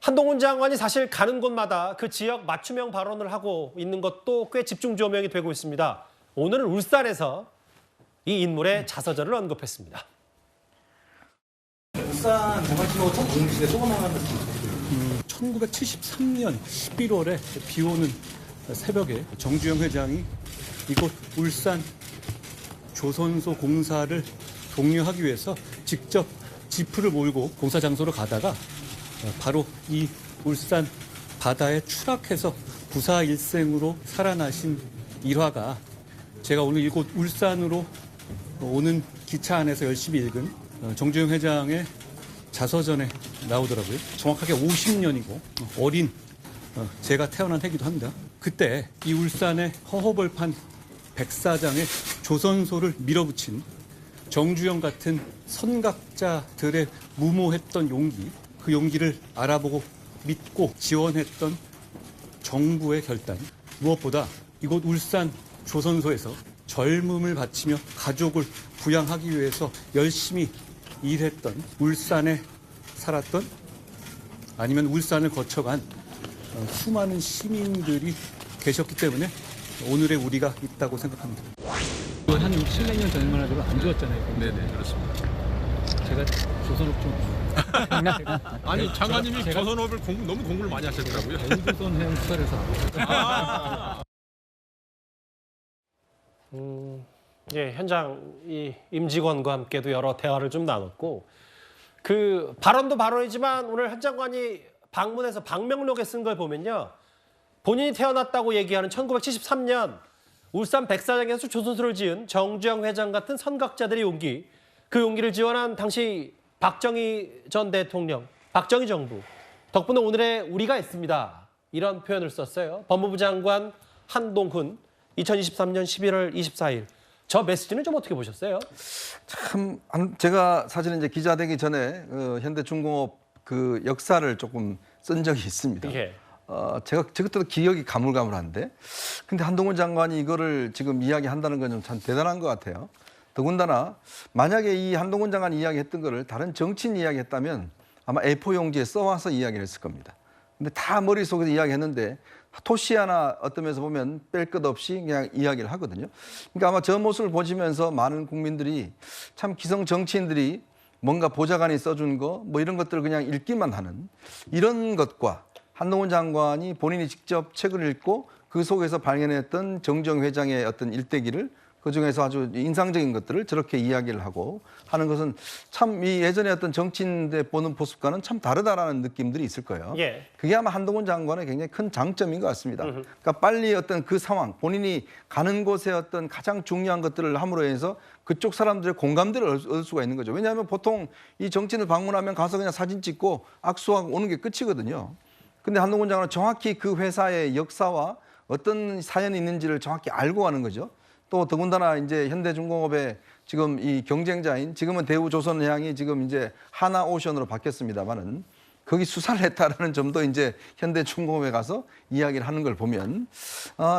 한동훈 장관이 사실 가는 곳마다 그 지역 맞춤형 발언을 하고 있는 것도 꽤 집중 조명이 되고 있습니다. 오늘은 울산에서 이 인물의 자서전을 언급했습니다. 울산 정갈치고 첫 공식에 소감을 하는 1973년 11월에 비 오는 새벽에 정주영 회장이 이곳 울산 조선소 공사를 독려하기 위해서 직접 지프를 몰고 공사 장소로 가다가 바로 이 울산 바다에 추락해서 부사일생으로 살아나신 일화가 제가 오늘 이곳 울산으로 오는 기차 안에서 열심히 읽은 정주영 회장의 자서전에 나오더라고요. 정확하게 50년이고 어린 제가 태어난 해기도 합니다. 그때 이 울산의 허허벌판 백사장에 조선소를 밀어붙인 정주영 같은 선각자들의 무모했던 용기, 그 용기를 알아보고 믿고 지원했던 정부의 결단, 무엇보다 이곳 울산 조선소에서 젊음을 바치며 가족을 부양하기 위해서 열심히 일했던, 울산에 살았던, 아니면 울산을 거쳐간 수많은 시민들이 계셨기 때문에 오늘의 우리가 있다고 생각합니다. 한 6, 700년 전만 해도 안 좋았잖아요. 네네, 그렇습니다. 제가 조선업 좀 아니, 장관님이 조선업을 너무 공부를 많이 하셨더라고요. 조선 해양 수사에서 예, 현장 이 임직원과 함께도 여러 대화를 좀 나눴고 그 발언도 발언이지만 오늘 한 장관이 방문해서 방명록에 쓴 걸 보면요. 본인이 태어났다고 얘기하는 1973년 울산 백사장에서 조선소를 지은 정주영 회장 같은 선각자들의 용기, 그 용기를 지원한 당시 박정희 전 대통령, 박정희 정부 덕분에 오늘의 우리가 있습니다. 이런 표현을 썼어요. 법무부 장관 한동훈 2023년 11월 24일. 저 메시지는 좀 어떻게 보셨어요? 참 제가 사실은 이제 기자 되기 전에 현대중공업 그 역사를 조금 쓴 적이 있습니다. 예. 제가 그때도 기억이 가물가물한데, 근데 한동훈 장관이 이거를 지금 이야기한다는 건 좀 참 대단한 것 같아요. 더군다나 만약에 이 한동훈 장관이 이야기했던 거를 다른 정치인 이야기했다면 아마 A4 용지에 써와서 이야기를 했을 겁니다. 근데 다 머릿속에서 이야기했는데 토시 하나 어떤 면에서 보면 뺄 것 없이 그냥 이야기를 하거든요. 그러니까 아마 저 모습을 보시면서 많은 국민들이 참 기성 정치인들이 뭔가 보좌관이 써준 거 뭐 이런 것들을 그냥 읽기만 하는 이런 것과 한동훈 장관이 본인이 직접 책을 읽고 그 속에서 발견했던 정주영 회장의 어떤 일대기를 그중에서 아주 인상적인 것들을 저렇게 이야기를 하고 하는 것은 참 이 예전에 어떤 정치인들 보는 모습과는 참 다르다라는 느낌들이 있을 거예요. 예. 그게 아마 한동훈 장관의 굉장히 큰 장점인 것 같습니다. 그러니까 빨리 어떤 그 상황, 본인이 가는 곳에 어떤 가장 중요한 것들을 함으로 해서 그쪽 사람들의 공감대를 얻을 수가 있는 거죠. 왜냐하면 보통 이 정치인을 방문하면 가서 그냥 사진 찍고 악수하고 오는 게 끝이거든요. 근데 한동훈 장관은 정확히 그 회사의 역사와 어떤 사연이 있는지를 정확히 알고 가는 거죠. 또 더군다나 이제 현대중공업의 지금 이 경쟁자인 지금은 대우조선해양이 지금 이제 하나오션으로 바뀌었습니다만은 거기 수사를 했다라는 점도 이제 현대중공업에 가서 이야기를 하는 걸 보면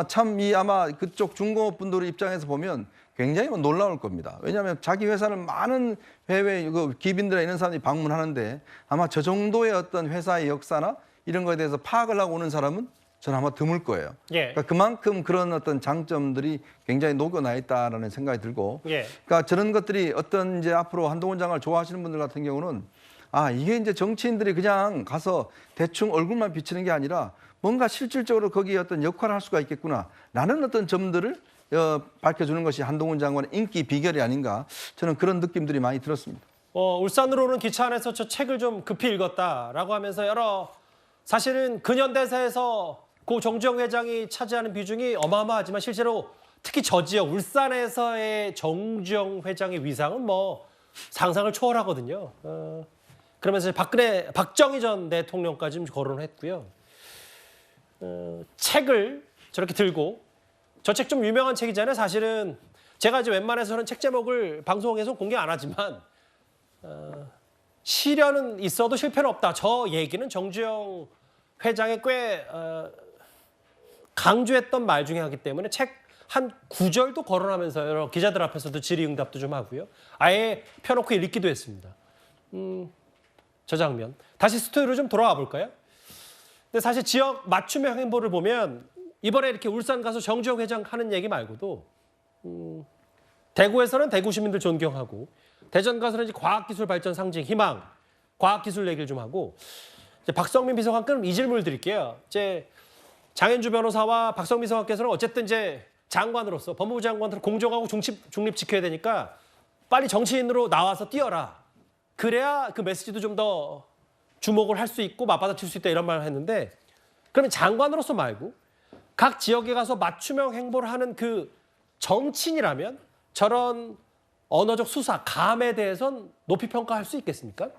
참 이 아마 그쪽 중공업 분들의 입장에서 보면 굉장히 놀라울 겁니다. 왜냐하면 자기 회사를 많은 해외 기업인들이나 이런 사람들이 방문하는데 아마 저 정도의 어떤 회사의 역사나 이런 거에 대해서 파악을 하고 오는 사람은 저는 아마 드물 거예요. 예. 그러니까 그만큼 그런 어떤 장점들이 굉장히 녹여나 있다라는 생각이 들고, 예. 그러니까 저런 것들이 어떤 이제 앞으로 한동훈 장관을 좋아하시는 분들 같은 경우는 이게 이제 정치인들이 그냥 가서 대충 얼굴만 비치는 게 아니라 뭔가 실질적으로 거기에 어떤 역할을 할 수가 있겠구나라는 어떤 점들을 밝혀주는 것이 한동훈 장관의 인기 비결이 아닌가, 저는 그런 느낌들이 많이 들었습니다. 울산으로 오는 기차 안에서 저 책을 좀 급히 읽었다라고 하면서 여러 사실은 근현대사에서 고 정주영 회장이 차지하는 비중이 어마어마하지만 실제로 특히 저 지역 울산에서의 정주영 회장의 위상은 뭐 상상을 초월하거든요. 그러면서 박정희 전 대통령까지 거론을 했고요. 책을 저렇게 들고 저 책 좀 유명한 책이잖아요. 사실은 제가 이제 웬만해서는 책 제목을 방송에서 공개 안 하지만 시련은 있어도 실패는 없다. 저 얘기는 정주영 회장의 꽤 강조했던 말 중에 하기 때문에 책 한 구절도 거론하면서 여러 기자들 앞에서도 질의응답도 좀 하고요. 아예 펴놓고 읽기도 했습니다. 저 장면. 다시 스튜디오로 좀 돌아와 볼까요? 근데 사실 지역 맞춤형 행보를 보면 이번에 이렇게 울산 가서 정주영 회장 하는 얘기 말고도 대구에서는 대구 시민들 존경하고 대전 가서는 이제 과학기술 발전 상징 희망 과학기술 얘기를 좀 하고 이제 박성민 비서관께는 이 질문을 드릴게요. 이제 장현주 변호사와 박성민 비서관께서는 어쨌든 이제 장관으로서 법무부 장관으로 공정하고 중립 지켜야 되니까 빨리 정치인으로 나와서 뛰어라. 그래야 그 메시지도 좀 더 주목을 할 수 있고 맞받아칠 수 있다 이런 말을 했는데 그러면 장관으로서 말고 각 지역에 가서 맞춤형 행보를 하는 그 정치인이라면 저런 언어적 수사, 감에 대해선 높이 평가할 수 있겠습니까?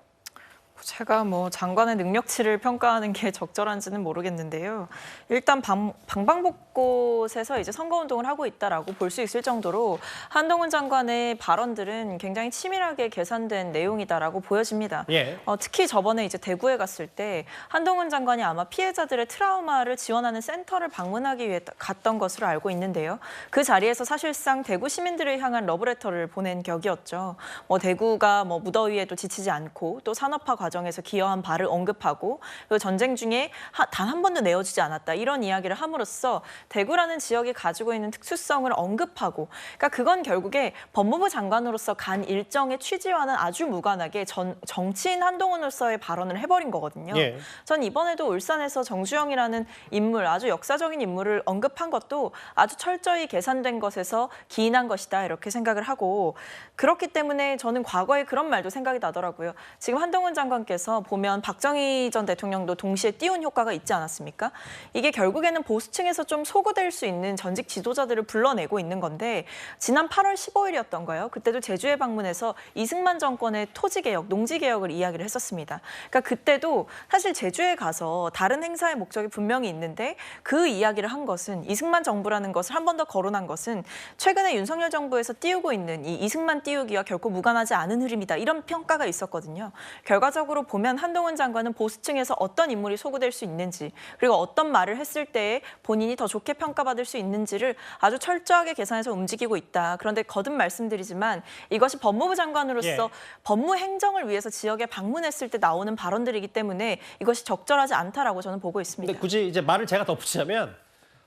제가 뭐 장관의 능력치를 평가하는 게 적절한지는 모르겠는데요. 일단 방방곡곡에서 이제 선거운동을 하고 있다라고 볼 수 있을 정도로 한동훈 장관의 발언들은 굉장히 치밀하게 계산된 내용이다라고 보여집니다. 예. 특히 저번에 이제 대구에 갔을 때 한동훈 장관이 아마 피해자들의 트라우마를 지원하는 센터를 방문하기 위해 갔던 것으로 알고 있는데요. 그 자리에서 사실상 대구 시민들을 향한 러브레터를 보낸 격이었죠. 대구가 무더위에도 지치지 않고 또 산업화 과정에서 기여한 바를 언급하고 그 전쟁 중에 단 한 번도 내어주지 않았다 이런 이야기를 함으로써 대구라는 지역이 가지고 있는 특수성을 언급하고 그러니까 그건 결국에 법무부 장관으로서 간 일정의 취지와는 아주 무관하게 정치인 한동훈으로서의 발언을 해버린 거거든요. 예. 전 이번에도 울산에서 정주영이라는 인물 아주 역사적인 인물을 언급한 것도 아주 철저히 계산된 것에서 기인한 것이다 이렇게 생각을 하고 그렇기 때문에 저는 과거에 그런 말도 생각이 나더라고요. 지금 한동훈 장관께서 보면 박정희 전 대통령도 동시에 띄운 효과가 있지 않았습니까? 이게 결국에는 보수층에서 좀 소구될 수 있는 전직 지도자들을 불러내고 있는 건데 지난 8월 15일이었던가요? 그때도 제주에 방문해서 이승만 정권의 토지개혁, 농지개혁을 이야기를 했었습니다. 그러니까 그때도 사실 제주에 가서 다른 행사의 목적이 분명히 있는데 그 이야기를 한 것은 이승만 정부라는 것을 한 번 더 거론한 것은 최근에 윤석열 정부에서 띄우고 있는 이 이승만 띄우기와 결코 무관하지 않은 흐름이다. 이런 평가가 있었거든요. 결과적으로 보면 한동훈 장관은 보수층에서 어떤 인물이 소구될 수 있는지 그리고 어떤 말을 했을 때 본인이 더 좋게 평가받을 수 있는지를 아주 철저하게 계산해서 움직이고 있다. 그런데 거듭 말씀드리지만 이것이 법무부 장관으로서 법무 행정을 위해서 지역에 방문했을 때 나오는 발언들이기 때문에 이것이 적절하지 않다라고 저는 보고 있습니다. 근데 굳이 이제 말을 제가 덧붙이자면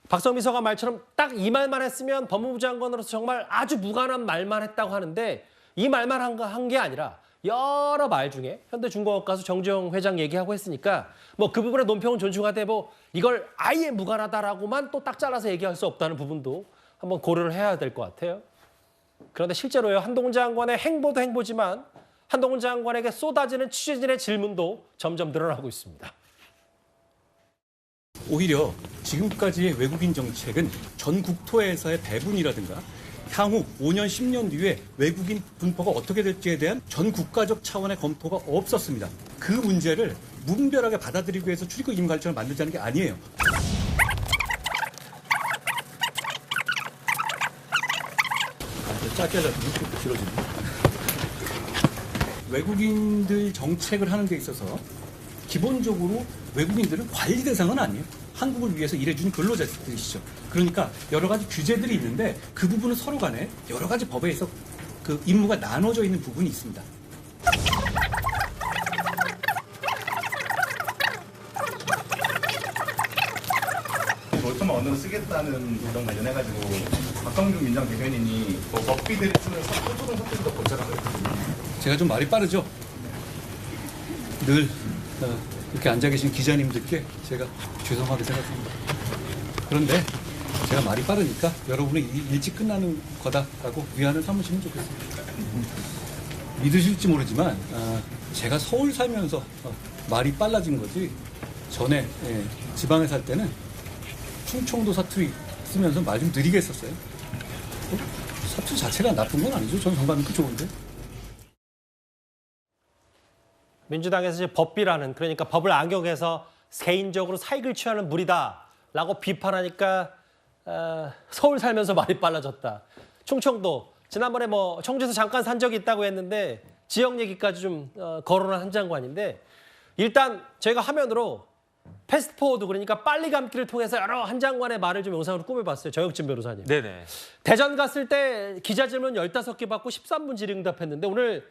박성민 비서관 말처럼 딱 이 말만 했으면 법무부 장관으로서 정말 아주 무관한 말만 했다고 하는데 이 말만 한 게 아니라 여러 말 중에 현대중공업 가서 정주영 회장 얘기하고 했으니까 그 부분의 논평은 존중하되 이걸 아예 무관하다라고만 또 딱 잘라서 얘기할 수 없다는 부분도 한번 고려를 해야 될 것 같아요. 그런데 실제로요 한동훈 장관의 행보도 행보지만 한동훈 장관에게 쏟아지는 취재진의 질문도 점점 늘어나고 있습니다. 오히려 지금까지의 외국인 정책은 전 국토에서의 배분이라든가 향후 5년, 10년 뒤에 외국인 분포가 어떻게 될지에 대한 전 국가적 차원의 검토가 없었습니다. 그 문제를 무분별하게 받아들이기 위해서 출입국 임관리청을 만들자는 게 아니에요. 짧게 하자면 길어지네. 외국인들 정책을 하는 데 있어서 기본적으로 외국인들은 관리 대상은 아니에요. 한국을 위해서 일해주는 근로자들이시죠. 그러니까 여러 가지 규제들이 있는데 그 부분은 서로 간에 여러 가지 법에서 그 임무가 나눠져 있는 부분이 있습니다. 로트만 언어를 쓰겠다는 이런 관련해가지고 박성준 민정 대변인이 법비들이 쓰는 서초동 사태도 고쳐라고 했거든요. 제가 좀 말이 빠르죠? 늘 이렇게 앉아 계신 기자님들께 제가 죄송하게 생각합니다. 그런데 제가 말이 빠르니까 여러분의 일이 일찍 끝나는 거다라고 위안을 삼으시면 좋겠습니다. 믿으실지 모르지만 제가 서울 살면서 말이 빨라진 거지 전에 지방에 살 때는 충청도 사투리 쓰면서 말 좀 느리게 했었어요. 사투리 자체가 나쁜 건 아니죠. 저는 정말 그 좋은데. 민주당에서 이제 법비라는 그러니까 법을 악용해서 개인적으로 사익을 취하는 무리다라고 비판하니까 서울 살면서 말이 빨라졌다. 충청도 지난번에 청주에서 잠깐 산 적이 있다고 했는데 지역 얘기까지 좀 거론한 한 장관인데 일단 저희가 화면으로 패스트포워드 그러니까 빨리 감기를 통해서 여러 한 장관의 말을 좀 영상으로 꾸며봤어요. 정혁진 변호사님. 네네. 대전 갔을 때 기자 질문 15개 받고 13분 질의응답했는데 오늘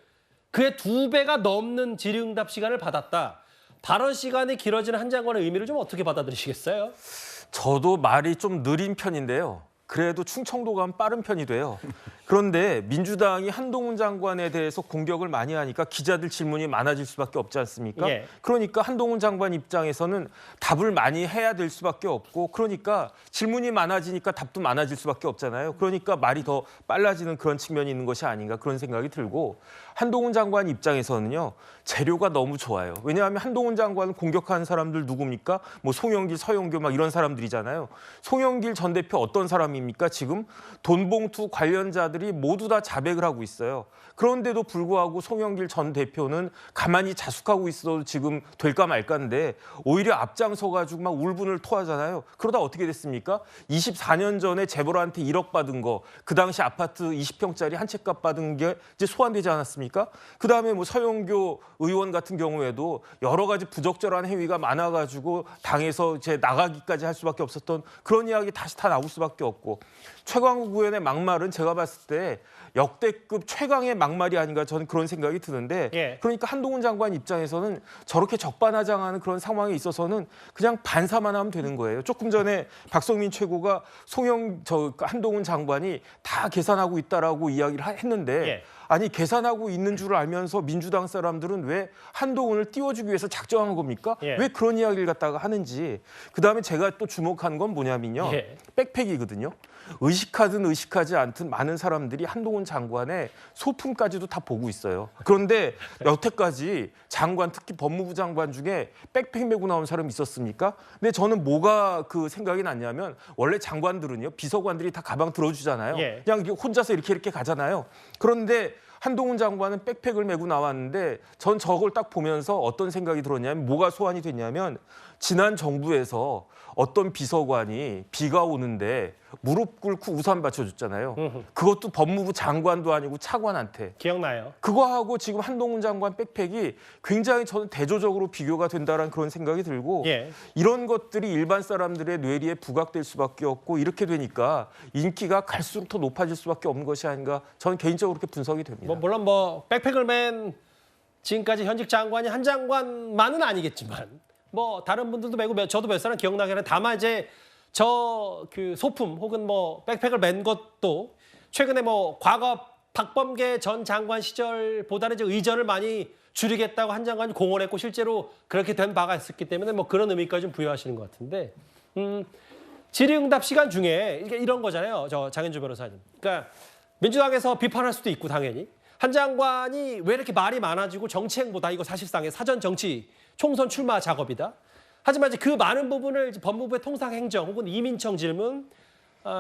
그의 2배가 넘는 질의응답 시간을 받았다. 발언 시간이 길어지는 한 장관의 의미를 좀 어떻게 받아들이시겠어요? 저도 말이 좀 느린 편인데요. 그래도 충청도 가면 빠른 편이 돼요. 그런데 민주당이 한동훈 장관에 대해서 공격을 많이 하니까 기자들 질문이 많아질 수밖에 없지 않습니까? 예. 그러니까 한동훈 장관 입장에서는 답을 많이 해야 될 수밖에 없고 그러니까 질문이 많아지니까 답도 많아질 수밖에 없잖아요. 그러니까 말이 더 빨라지는 그런 측면이 있는 것이 아닌가 그런 생각이 들고 한동훈 장관 입장에서는요. 재료가 너무 좋아요. 왜냐하면 한동훈 장관을 공격하는 사람들 누굽니까? 뭐 송영길, 서영교 막 이런 사람들이잖아요. 송영길 전 대표 어떤 사람입니까? 지금 돈봉투 관련자들이 모두 다 자백을 하고 있어요. 그런데도 불구하고 송영길 전 대표는 가만히 자숙하고 있어도 지금 될까 말까인데 오히려 앞장서가지고 막 울분을 토하잖아요. 그러다 어떻게 됐습니까? 24년 전에 재벌한테 1억 받은 거, 그 당시 아파트 20평짜리 한 채 값 받은 게 이제 소환되지 않았습니까? 그다음에 뭐 서영교 의원 같은 경우에도 여러 가지 부적절한 행위가 많아가지고 당에서 이제 나가기까지 할 수밖에 없었던 그런 이야기 다시 다 나올 수밖에 없고 최광욱 의원의 막말은 제가 봤을 때 역대급 최강의 막말이 아닌가 저는 그런 생각이 드는데 예. 그러니까 한동훈 장관 입장에서는 저렇게 적반하장하는 그런 상황에 있어서는 그냥 반사만 하면 되는 거예요. 조금 전에 박성민 최고가 한동훈 장관이 다 계산하고 있다라고 이야기를 했는데 예. 아니 계산하고 있는 줄 알면서 민주당 사람들은 왜 한동훈을 띄워주기 위해서 작정한 겁니까? 예. 왜 그런 이야기를 갖다가 하는지. 그다음에 제가 또 주목한 건 뭐냐면요. 예. 백팩이거든요. 의식하든 의식하지 않든 많은 사람들이 한동훈 장관의 소품까지도 다 보고 있어요. 그런데 여태까지 장관, 특히 법무부 장관 중에 백팩 메고 나온 사람이 있었습니까? 근데 저는 뭐가 그 생각이 났냐면 원래 장관들은요. 비서관들이 다 가방 들어주잖아요. 예. 그냥 혼자서 이렇게 가잖아요. 그런데 한동훈 장관은 백팩을 메고 나왔는데 전 저걸 딱 보면서 어떤 생각이 들었냐면 뭐가 소환이 됐냐면 지난 정부에서 어떤 비서관이 비가 오는데 무릎 꿇고 우산 받쳐줬잖아요. 그것도 법무부 장관도 아니고 차관한테. 기억나요? 그거하고 지금 한동훈 장관 백팩이 굉장히 저는 대조적으로 비교가 된다는 그런 생각이 들고 예. 이런 것들이 일반 사람들의 뇌리에 부각될 수밖에 없고 이렇게 되니까 인기가 갈수록 더 높아질 수밖에 없는 것이 아닌가 저는 개인적으로 그렇게 분석이 됩니다. 물론 백팩을 맨 지금까지 현직 장관이 한 장관만은 아니겠지만 뭐 다른 분들도 메고 저도 몇 사람 기억나긴 하는데 다만 이제 저 그 소품 혹은 뭐 백팩을 맨 것도 최근에 뭐 과거 박범계 전 장관 시절보다는 이제 의전을 많이 줄이겠다고 한 장관이 공언했고 실제로 그렇게 된 바가 있었기 때문에 뭐 그런 의미까지 좀 부여하시는 것 같은데 질의응답 시간 중에 이런 거잖아요. 저 장현주 변호사님. 그러니까 민주당에서 비판할 수도 있고 당연히 한 장관이 왜 이렇게 말이 많아지고 정치 행보다 이거 사실상의 사전 정치 총선 출마 작업이다. 하지만 이제 그 많은 부분을 이제 법무부의 통상행정 혹은 이민청 질문,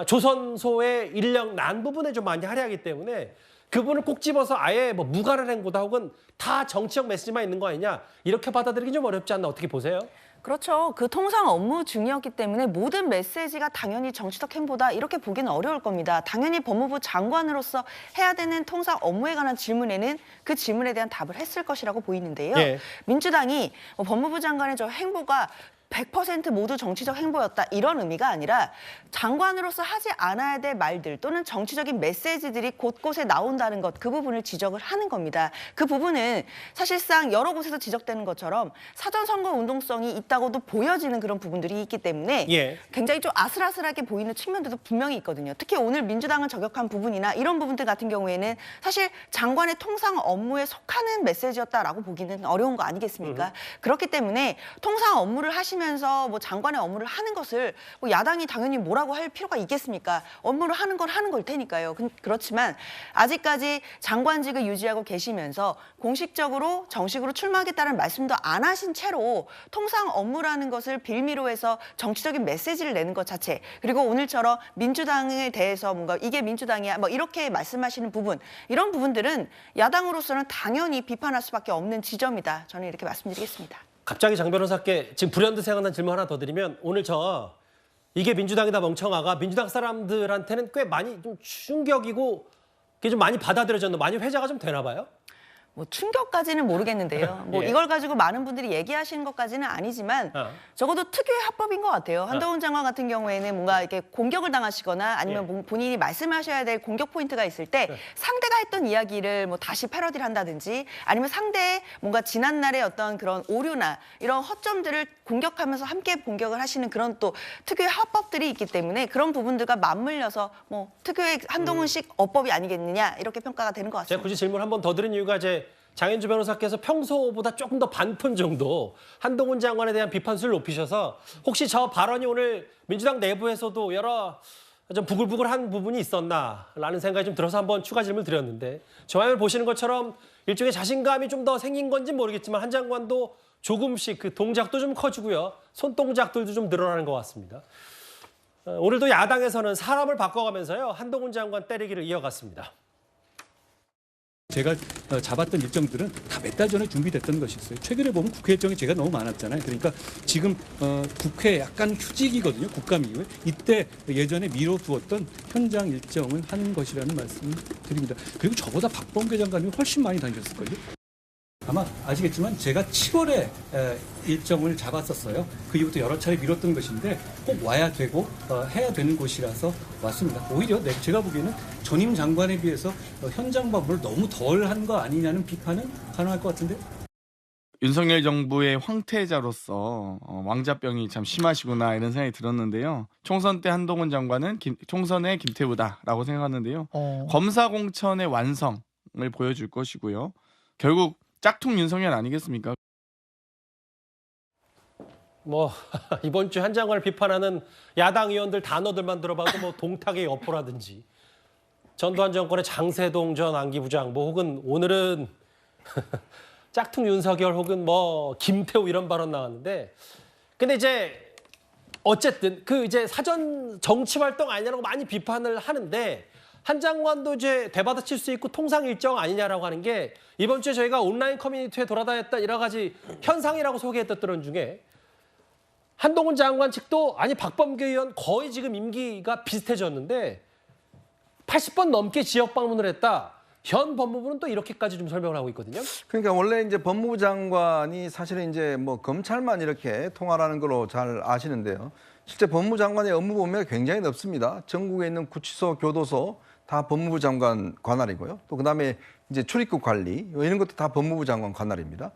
조선소의 인력 난 부분에 좀 많이 할애하기 때문에 그 부분을 꼭 집어서 아예 뭐 무관한 행보다 혹은 다 정치적 메시지만 있는 거 아니냐 이렇게 받아들이기 좀 어렵지 않나 어떻게 보세요? 그렇죠. 그 통상 업무 중이었기 때문에 모든 메시지가 당연히 정치적 행보다 이렇게 보기는 어려울 겁니다. 당연히 법무부 장관으로서 해야 되는 통상 업무에 관한 질문에는 그 질문에 대한 답을 했을 것이라고 보이는데요. 예. 민주당이 법무부 장관의 저 행보가 100% 모두 정치적 행보였다 이런 의미가 아니라 장관으로서 하지 않아야 될 말들 또는 정치적인 메시지들이 곳곳에 나온다는 것 그 부분을 지적을 하는 겁니다. 그 부분은 사실상 여러 곳에서 지적되는 것처럼 사전 선거 운동성이 있다고도 보여지는 그런 부분들이 있기 때문에 예. 굉장히 좀 아슬아슬하게 보이는 측면들도 분명히 있거든요. 특히 오늘 민주당을 저격한 부분이나 이런 부분들 같은 경우에는 사실 장관의 통상 업무에 속하는 메시지였다라고 보기는 어려운 거 아니겠습니까? 그렇기 때문에 통상 업무를 하시면서 뭐 장관의 업무를 하는 것을 뭐 야당이 당연히 뭐라고 할 필요가 있겠습니까? 업무를 하는 건 하는 걸 테니까요. 그렇지만 아직까지 장관직을 유지하고 계시면서 공식적으로 정식으로 출마하겠다는 말씀도 안 하신 채로 통상 업무라는 것을 빌미로 해서 정치적인 메시지를 내는 것 자체 그리고 오늘처럼 민주당에 대해서 뭔가 이게 민주당이야 뭐 이렇게 말씀하시는 부분 이런 부분들은 야당으로서는 당연히 비판할 수밖에 없는 지점이다. 저는 이렇게 말씀드리겠습니다. 갑자기 장 변호사께 지금 불현듯 생각난 질문 하나 더 드리면 오늘 이게 민주당이다 멍청아가 민주당 사람들한테는 꽤 많이 좀 충격이고 이게 좀 많이 받아들여졌나 많이 회자가 좀 되나 봐요? 뭐 충격까지는 모르겠는데요. 뭐 예. 이걸 가지고 많은 분들이 얘기하시는 것까지는 아니지만 적어도 특유의 화법인 것 같아요. 한동훈 장관 같은 경우에는 뭔가 이렇게 공격을 당하시거나 아니면 본인이 말씀하셔야 될 공격 포인트가 있을 때 상대가 했던 이야기를 뭐 다시 패러디를 한다든지 아니면 상대의 뭔가 지난날의 어떤 그런 오류나 이런 허점들을 공격하면서 함께 공격을 하시는 그런 또 특유의 화법들이 있기 때문에 그런 부분들과 맞물려서 뭐 특유의 한동훈식 어법이 아니겠느냐 이렇게 평가가 되는 것 제가 같습니다. 굳이 질문 한 번 더 드린 이유가 이제 장현주 변호사께서 평소보다 조금 더 반푼 정도 한동훈 장관에 대한 비판수를 높이셔서 혹시 저 발언이 오늘 민주당 내부에서도 여러 좀 부글부글한 부분이 있었나라는 생각이 좀 들어서 한번 추가 질문을 드렸는데 저 화면을 보시는 것처럼 일종의 자신감이 좀 더 생긴 건지 모르겠지만 한 장관도 조금씩 그 동작도 좀 커지고요. 손동작들도 좀 늘어나는 것 같습니다. 오늘도 야당에서는 사람을 바꿔가면서요. 한동훈 장관 때리기를 이어갔습니다. 제가 잡았던 일정들은 다 몇 달 전에 준비됐던 것이었어요. 최근에 보면 국회 일정이 제가 너무 많았잖아요. 그러니까 지금 국회 약간 휴직이거든요. 국감 이후에. 이때 예전에 미뤄두었던 현장 일정을 하는 것이라는 말씀을 드립니다. 그리고 저보다 박범계 장관님이 훨씬 많이 다니셨을걸요. 아마 아시겠지만 제가 7월에 일정을 잡았었어요. 그 이후부터 여러 차례 미뤘던 것인데 꼭 와야 되고 해야 되는 곳이라서 왔습니다. 오히려 제가 보기에는 전임 장관에 비해서 현장 방문을 너무 덜 한 거 아니냐는 비판은 가능할 것 같은데. 윤석열 정부의 황태자로서 왕자병이 참 심하시구나 이런 생각이 들었는데요. 총선 때 한동훈 장관은 총선의 김태우다라고 생각하는데요. 검사 공천의 완성을 보여줄 것이고요. 결국 짝퉁 윤석열 아니겠습니까? 뭐 이번 주 한 장관을 비판하는 야당 의원들 단어들만 들어봐도 뭐 동탁의 여포라든지 전두환 정권의 장세동 전 안기부장 뭐 혹은 오늘은 짝퉁 윤석열 혹은 뭐 김태우 이런 발언 나왔는데 근데 이제 어쨌든 그 이제 사전 정치 활동 아니냐고 많이 비판을 하는데 한 장관도 이제 되받아칠 수 있고 통상 일정 아니냐라고 하는 게 이번 주에 저희가 온라인 커뮤니티에 돌아다녔던 여러 가지 현상이라고 소개했던 중에 한동훈 장관 측도 아니 박범계 의원 거의 지금 임기가 비슷해졌는데 80번 넘게 지역 방문을 했다. 현 법무부는 또 이렇게까지 좀 설명을 하고 있거든요. 그러니까 원래 이제 법무부 장관이 사실은 이제 뭐 검찰만 이렇게 통할하는 걸로 잘 아시는데요. 실제 법무부 장관의 업무 범위가 굉장히 넓습니다. 전국에 있는 구치소, 교도소 다 법무부 장관 관할이고요. 또 그다음에 이제 출입국 관리 이런 것도 다 법무부 장관 관할입니다.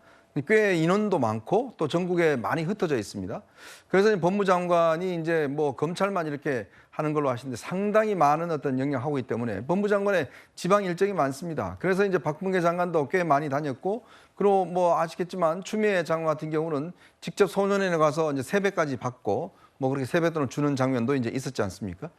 꽤 인원도 많고 또 전국에 많이 흩어져 있습니다. 그래서 법무부 장관이 이제 뭐 검찰만 이렇게 하는 걸로 아시는데 상당히 많은 어떤 영향을 하고 있기 때문에 법무부 장관의 지방 일정이 많습니다. 그래서 이제 박범계 장관도 꽤 많이 다녔고 그리고 뭐 아시겠지만 추미애 장관 같은 경우는 직접 소년원에 가서 이제 세배까지 받고 뭐 그렇게 세뱃돈을 주는 장면도 이제 있었지 않습니까?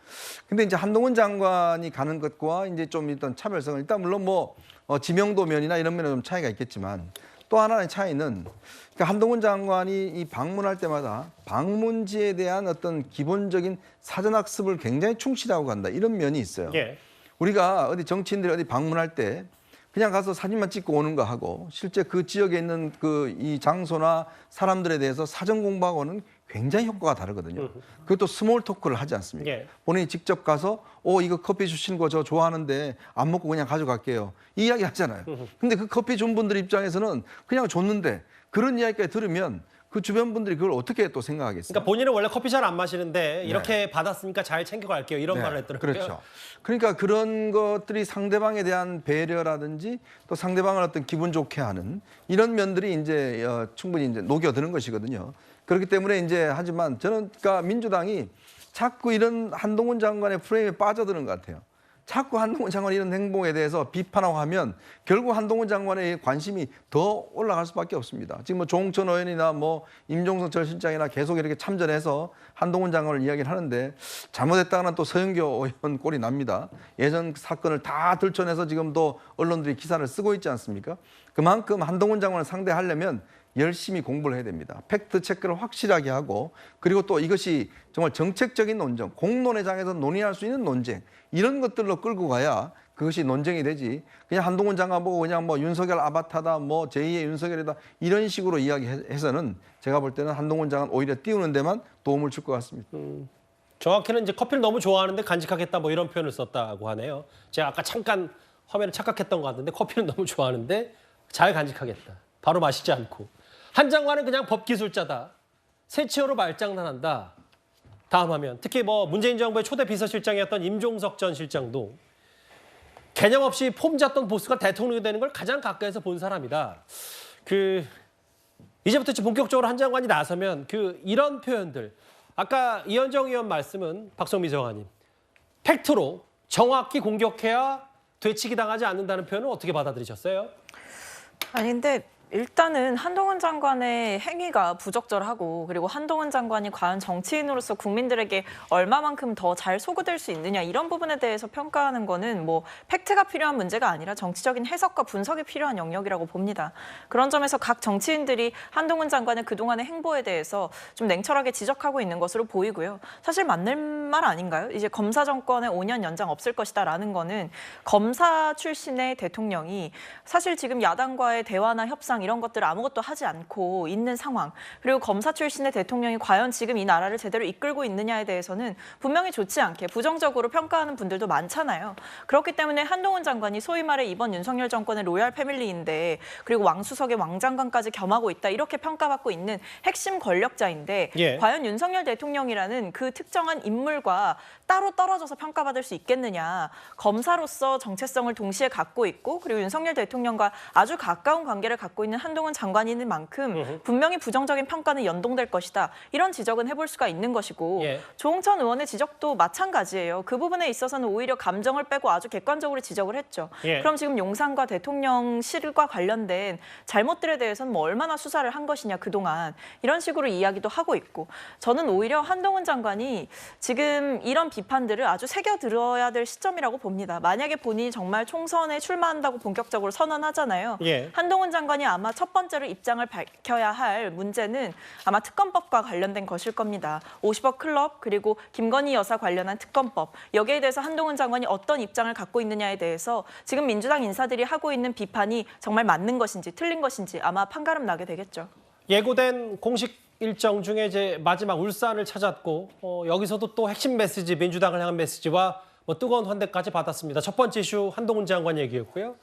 근데 이제 한동훈 장관이 가는 것과 이제 좀 일단 차별성은 일단 물론 뭐 지명도 면이나 이런 면에 좀 차이가 있겠지만 또 하나의 차이는 그러니까 한동훈 장관이 이 방문할 때마다 방문지에 대한 어떤 기본적인 사전학습을 굉장히 충실하고 간다 이런 면이 있어요. 예. 우리가 어디 정치인들이 어디 방문할 때 그냥 가서 사진만 찍고 오는 거 하고 실제 그 지역에 있는 그 이 장소나 사람들에 대해서 사전 공부하고는 굉장히 효과가 다르거든요. 그것도 스몰 토크를 하지 않습니까? 예. 본인이 직접 가서 이거 커피 주시는 거 저 좋아하는데 안 먹고 그냥 가져갈게요. 이 이야기 하잖아요. 근데 그 커피 준 분들 입장에서는 그냥 줬는데 그런 이야기까지 들으면 그 주변 분들이 그걸 어떻게 또 생각하겠어요? 그러니까 본인은 원래 커피 잘 안 마시는데 이렇게 받았으니까 잘 챙겨갈게요. 이런 말을 했더라고요. 그렇죠. 그러니까 그런 것들이 상대방에 대한 배려라든지 또 상대방을 어떤 기분 좋게 하는 이런 면들이 이제 충분히 이제 녹여드는 것이거든요. 그렇기 때문에 이제 하지만 저는 그러니까 민주당이 자꾸 이런 한동훈 장관의 프레임에 빠져드는 것 같아요. 자꾸 한동훈 장관 이런 행동에 대해서 비판하고 하면 결국 한동훈 장관의 관심이 더 올라갈 수밖에 없습니다. 지금 뭐 조홍천 의원이나 뭐 임종석 전 실장이나 계속 이렇게 참전해서 한동훈 장관을 이야기를 하는데 잘못했다가는 또 서영교 의원 꼴이 납니다. 예전 사건을 다 들춰내서 지금도 언론들이 기사를 쓰고 있지 않습니까? 그만큼 한동훈 장관을 상대하려면 열심히 공부를 해야 됩니다. 팩트 체크를 확실하게 하고 그리고 또 이것이 정말 정책적인 논쟁, 공론의 장에서 논의할 수 있는 논쟁 이런 것들로 끌고 가야 그것이 논쟁이 되지 그냥 한동훈 장관 보고 그냥 뭐 윤석열 아바타다 뭐 제2의 윤석열이다 이런 식으로 이야기해서는 제가 볼 때는 한동훈 장관 오히려 띄우는 데만 도움을 줄 것 같습니다. 정확히는 이제 커피를 너무 좋아하는데 간직하겠다 뭐 이런 표현을 썼다고 하네요. 제가 아까 잠깐 화면에 착각했던 것 같은데 커피는 너무 좋아하는데 잘 간직하겠다. 바로 마시지 않고. 한 장관은 그냥 법기술자다. 새치어로 말장난한다. 다음 화면. 특히 뭐 문재인 정부의 초대 비서실장이었던 임종석 전 실장도 개념 없이 폼 잡던 보스가 대통령이 되는 걸 가장 가까이서 본 사람이다. 이제부터 본격적으로 한 장관이 나서면 이런 표현들. 아까 이현정 의원 말씀은 박성미 정관님. 팩트로 정확히 공격해야 되치기 당하지 않는다는 표현을 어떻게 받아들이셨어요? 아니 근데 일단은 한동훈 장관의 행위가 부적절하고 그리고 한동훈 장관이 과연 정치인으로서 국민들에게 얼마만큼 더 잘 소구될 수 있느냐 이런 부분에 대해서 평가하는 거는 뭐 팩트가 필요한 문제가 아니라 정치적인 해석과 분석이 필요한 영역이라고 봅니다. 그런 점에서 각 정치인들이 한동훈 장관의 그동안의 행보에 대해서 좀 냉철하게 지적하고 있는 것으로 보이고요. 사실 맞는 말 아닌가요? 이제 검사 정권의 5년 연장 없을 것이다라는 거는 검사 출신의 대통령이 사실 지금 야당과의 대화나 협상 이런 것들 아무것도 하지 않고 있는 상황 그리고 검사 출신의 대통령이 과연 지금 이 나라를 제대로 이끌고 있느냐에 대해서는 분명히 좋지 않게 부정적으로 평가하는 분들도 많잖아요. 그렇기 때문에 한동훈 장관이 소위 말해 이번 윤석열 정권의 로얄 패밀리인데 그리고 왕수석의 왕장관까지 겸하고 있다 이렇게 평가받고 있는 핵심 권력자인데 예. 과연 윤석열 대통령이라는 그 특정한 인물과 따로 떨어져서 평가받을 수 있겠느냐. 검사로서 정체성을 동시에 갖고 있고 그리고 윤석열 대통령과 아주 가까운 관계를 갖고 있는 한동훈 장관인 만큼 분명히 부정적인 평가는 연동될 것이다. 이런 지적은 해볼 수가 있는 것이고 예. 조홍천 의원의 지적도 마찬가지예요. 그 부분에 있어서는 오히려 감정을 빼고 아주 객관적으로 지적을 했죠. 예. 그럼 지금 용산과 대통령실과 관련된 잘못들에 대해서는 뭐 얼마나 수사를 한 것이냐 그동안 이런 식으로 이야기도 하고 있고 저는 오히려 한동훈 장관이 지금 이런 비판들을 아주 새겨들어야 될 시점이라고 봅니다. 만약에 본인이 정말 총선에 출마한다고 본격적으로 선언하잖아요. 예. 한동훈 장관이 아마 첫 번째로 입장을 밝혀야 할 문제는 아마 특검법과 관련된 것일 겁니다. 50억 클럽 그리고 김건희 여사 관련한 특검법 여기에 대해서 한동훈 장관이 어떤 입장을 갖고 있느냐에 대해서 지금 민주당 인사들이 하고 있는 비판이 정말 맞는 것인지 틀린 것인지 아마 판가름 나게 되겠죠. 예고된 공식 일정 중에 이제 마지막 울산을 찾았고 여기서도 또 핵심 메시지 민주당을 향한 메시지와 뭐 뜨거운 환대까지 받았습니다. 첫 번째 이슈 한동훈 장관 얘기였고요.